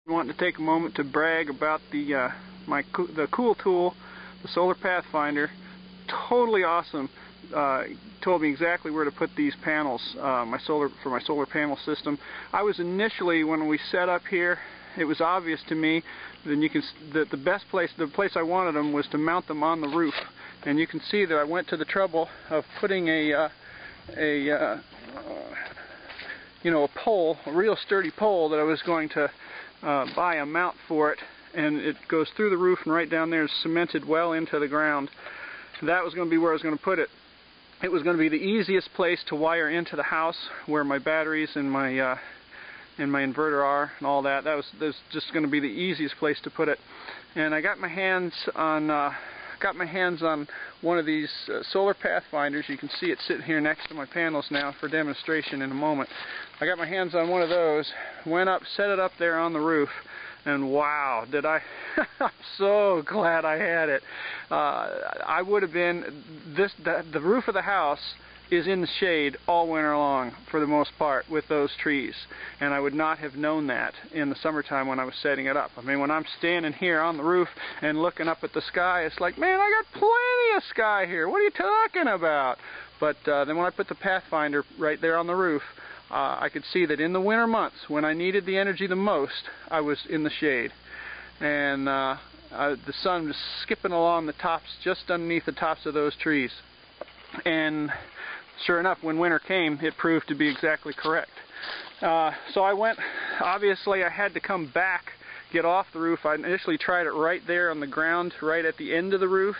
I want to take a moment to brag about the cool tool, the Solar Pathfinder. Totally awesome. Told me exactly where to put these panels, for my solar panel system. I was initially, when we set up here, it was obvious to me that the place I wanted them was to mount them on the roof. And you can see that I went to the trouble of putting a pole, a real sturdy pole that I was going to buy a mount for it, and it goes through the roof and right down there is cemented well into the ground. That was going to be where I was going to put it. It was going to be the easiest place to wire into the house, where my batteries and my inverter are and all that. That was just going to be the easiest place to put it. And I got my hands on one of these Solar Pathfinders. You can see it sitting here next to my panels now for demonstration in a moment. I got my hands on one of those, went up, set it up there on the roof, and wow, did I I'm so glad I had it. I would have been, the roof of the house is in the shade all winter long for the most part with those trees, and I would not have known that in the summertime when I was setting it up. I mean, when I'm standing here on the roof and looking up at the sky, it's like, man, I got plenty of sky here. What are you talking about? But then when I put the Pathfinder right there on the roof, I could see that in the winter months, when I needed the energy the most, I was in the shade. And the sun was skipping along the tops, just underneath the tops of those trees. And sure enough, when winter came, it proved to be exactly correct. So I went, obviously I had to come back, get off the roof. I initially tried it right there on the ground, right at the end of the roof,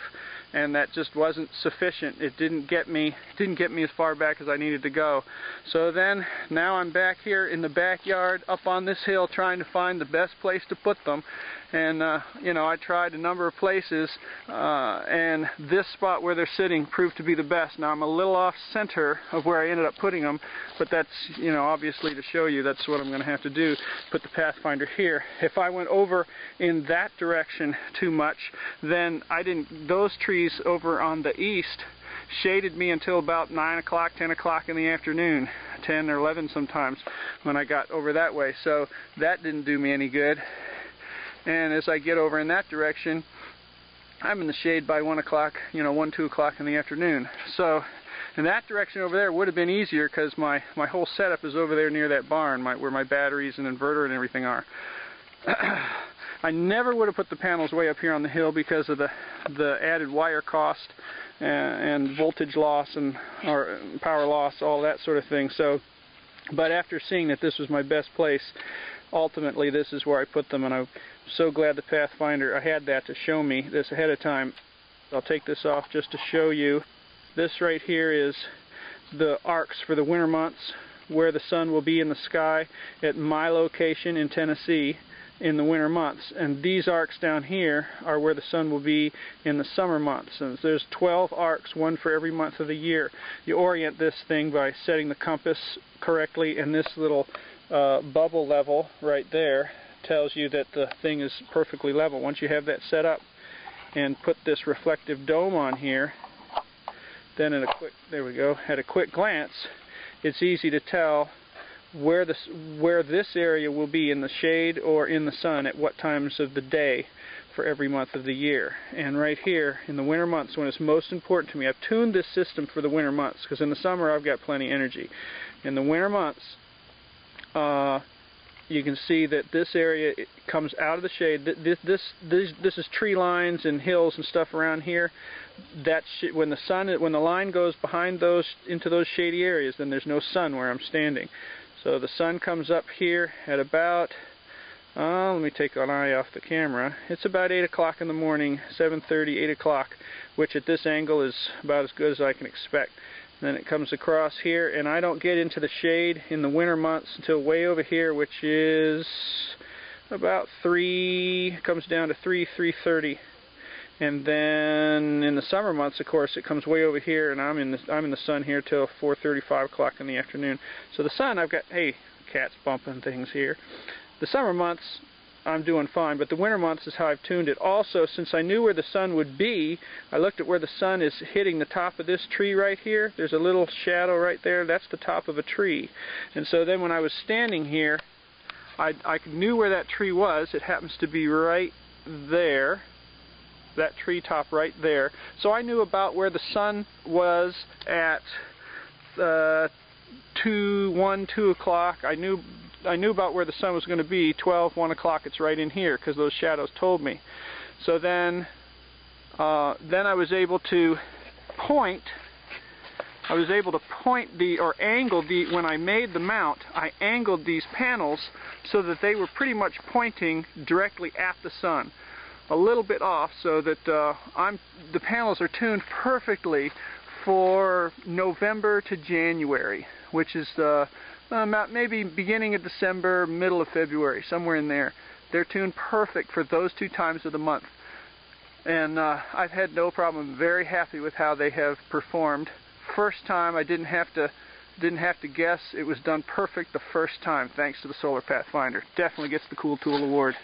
and that just wasn't sufficient. It didn't get me as far back as I needed to go. So then, now I'm back here in the backyard, up on this hill, trying to find the best place to put them. And I tried a number of places, and this spot where they're sitting proved to be the best. Now I'm a little off center of where I ended up putting them, but that's, obviously to show you, that's what I'm going to have to do, put the Pathfinder here. If I went over in that direction too much, then those trees over on the east shaded me until about 9 o'clock, 10 o'clock in the afternoon, 10 or 11 sometimes when I got over that way. So that didn't do me any good. And as I get over in that direction, I'm in the shade by 1 o'clock, 1, 2 o'clock in the afternoon. So in that direction over there would have been easier because my whole setup is over there near that barn, where my batteries and inverter and everything are. I never would have put the panels way up here on the hill because of the added wire cost and voltage loss or power loss, all that sort of thing. So, but after seeing that this was my best place, ultimately this is where I put them, and I'm so glad the Pathfinder, I had that to show me this ahead of time. I'll take this off just to show you. This right here is the arcs for the winter months, where the sun will be in the sky at my location in Tennessee in the winter months, and these arcs down here are where the sun will be in the summer months. And there's 12 arcs, one for every month of the year. You orient this thing by setting the compass correctly, and this little bubble level right there tells you that the thing is perfectly level. Once you have that set up and put this reflective dome on here, then at a quick glance, it's easy to tell where this area will be in the shade or in the sun at what times of the day for every month of the year. And right here in the winter months, when it's most important to me, I've tuned this system for the winter months, because in the summer I've got plenty of energy. In the winter months, you can see that this area comes out of the shade. This is tree lines and hills and stuff around here. When the line goes behind those into those shady areas, then there's no sun where I'm standing. So the sun comes up here at about, let me take an eye off the camera. It's about 8 o'clock in the morning, 7:30, 8 o'clock, which at this angle is about as good as I can expect. Then it comes across here, and I don't get into the shade in the winter months until way over here, which is about 3, comes down to 3:30. And then in the summer months, of course, it comes way over here, and I'm in the sun here till 4:30, 5 o'clock in the afternoon. So the sun, I've got, hey, cats bumping things here. The summer months, I'm doing fine, but the winter months is how I've tuned it. Also, since I knew where the sun would be, I looked at where the sun is hitting the top of this tree right here. There's a little shadow right there. That's the top of a tree. And so then when I was standing here, I knew where that tree was. It happens to be right there, that tree top right there. So I knew about where the sun was at 1, 2 o'clock. I knew about where the sun was going to be 12, 1 o'clock. It's right in here because those shadows told me. So then I was able to point. I was able to point or angle when I made the mount, I angled these panels so that they were pretty much pointing directly at the sun. A little bit off so that the panels are tuned perfectly for November to January, which is maybe beginning of December, middle of February, somewhere in there. They're tuned perfect for those 2 times of the month. And I've had no problem. I'm very happy with how they have performed. First time I didn't have to guess. It was done perfect the first time, thanks to the Solar Pathfinder. Definitely gets the Cool Tool Award.